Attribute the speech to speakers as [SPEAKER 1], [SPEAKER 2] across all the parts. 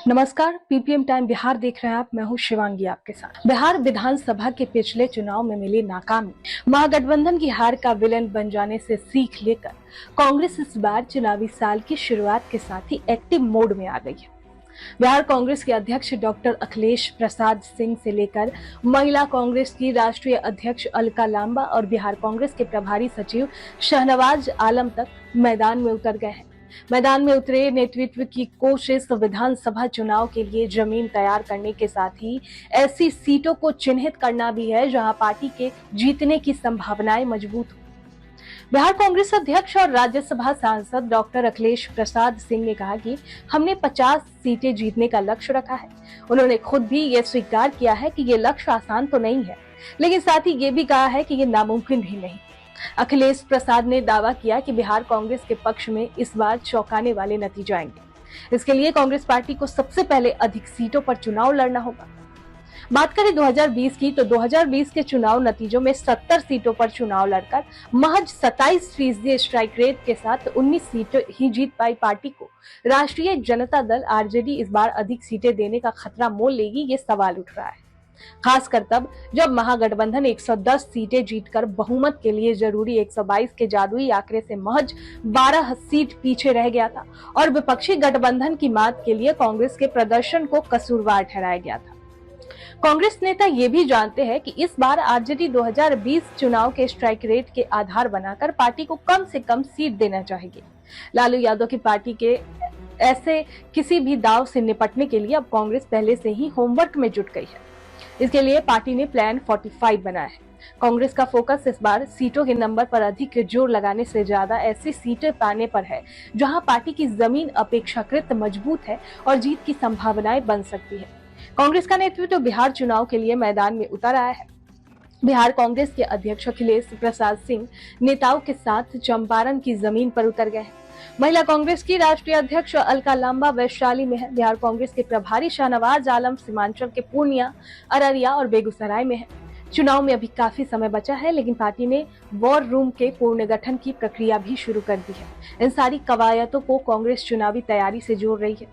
[SPEAKER 1] नमस्कार, ppm time Bihar देख रहे हैं आप। मैं हूं शिवांगी आपके साथ। बिहार विधानसभा के पिछले चुनाव में मिली नाकामी महागठबंधन की हार का विलेन बन जाने से सीख लेकर कांग्रेस इस बार चुनावी साल की शुरुआत के साथ ही एक्टिव मोड में आ गई है। बिहार कांग्रेस के अध्यक्ष डॉक्टर अखिलेश प्रसाद सिंह से लेकर महिला कांग्रेस की राष्ट्रीय अध्यक्ष अलका लांबा और बिहार कांग्रेस के प्रभारी सचिव शाहनवाज आलम तक मैदान में उतर गए हैं। मैदान में उतरे नेतृत्व की कोशिश विधानसभा चुनाव के लिए जमीन तैयार करने के साथ ही ऐसी सीटों को चिन्हित करना भी है जहां पार्टी के जीतने की संभावनाएं मजबूत हो। बिहार कांग्रेस अध्यक्ष और राज्यसभा सांसद डॉक्टर अखिलेश प्रसाद सिंह ने कहा कि हमने 50 सीटें जीतने का लक्ष्य रखा है। उन्होंने खुद भी ये स्वीकार किया है कि ये लक्ष्य आसान तो नहीं है, लेकिन साथ ही ये भी कहा है कि ये नामुमकिन भी नहीं। अखिलेश प्रसाद ने दावा किया कि बिहार कांग्रेस के पक्ष में इस बार चौंकाने वाले नतीजे आएंगे। इसके लिए कांग्रेस पार्टी को सबसे पहले अधिक सीटों पर चुनाव लड़ना होगा। बात करें 2020 की, तो 2020 के चुनाव नतीजों में 70 सीटों पर चुनाव लड़कर महज 27% स्ट्राइक रेट के साथ 19 सीटें ही जीत पाई पार्टी को राष्ट्रीय जनता दल आरजेडी इस बार अधिक सीटें देने का खतरा मोल लेगी, ये सवाल उठ रहा है। खासकर तब जब महागठबंधन 110 सीटें जीतकर बहुमत के लिए जरूरी 122 के जादुई आंकड़े से महज 12 सीट पीछे रह गया था और विपक्षी गठबंधन की मात के लिए कांग्रेस के प्रदर्शन को कसूरवार ठहराया गया था। कांग्रेस नेता ये भी जानते हैं कि इस बार आरजेडी 2020 चुनाव के स्ट्राइक रेट के आधार बनाकर पार्टी को कम से कम सीट देना चाहेगी। लालू यादव की पार्टी के ऐसे किसी भी दाव से निपटने के लिए अब कांग्रेस पहले से ही होमवर्क में जुट गई है। इसके लिए पार्टी ने प्लान 45 बनाया है। कांग्रेस का फोकस इस बार सीटों के नंबर पर अधिक जोर लगाने से ज्यादा ऐसी सीटें पाने पर है जहां पार्टी की जमीन अपेक्षाकृत मजबूत है और जीत की संभावनाएं बन सकती है। कांग्रेस का नेतृत्व बिहार चुनाव के लिए मैदान में उतर आया है। बिहार कांग्रेस के अध्यक्ष अखिलेश प्रसाद सिंह नेताओं के साथ चंपारण की जमीन पर उतर गए हैं। महिला कांग्रेस की राष्ट्रीय अध्यक्ष अलका लांबा वैशाली में है। बिहार कांग्रेस के प्रभारी शाहनवाज आलम सीमांचल के पूर्णिया, अररिया और बेगूसराय में है। चुनाव में अभी काफी समय बचा है, लेकिन पार्टी ने वॉर रूम के पुनर्गठन की प्रक्रिया भी शुरू कर दी है। इन सारी कवायदों को कांग्रेस चुनावी तैयारी से जोड़ रही है।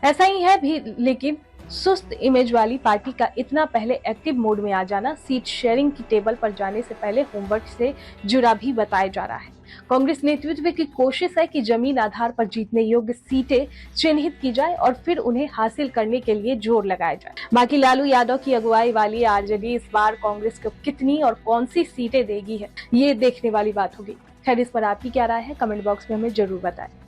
[SPEAKER 1] ऐसा ही है भी, लेकिन सुस्त इमेज वाली पार्टी का इतना पहले एक्टिव मोड में आ जाना सीट शेयरिंग की टेबल पर जाने से पहले होमवर्क से जुड़ा भी बताया जा रहा है। कांग्रेस नेतृत्व की कोशिश है कि जमीन आधार पर जीतने योग्य सीटें चिन्हित की जाए और फिर उन्हें हासिल करने के लिए जोर लगाया जाए। बाकी लालू यादव की अगुवाई वाली आरजेडी इस बार कांग्रेस को कितनी और कौन सी सीटें देगी है, ये देखने वाली बात होगी। खैर, इस पर आपकी क्या राय है, कमेंट बॉक्स में हमें जरूर बताएं।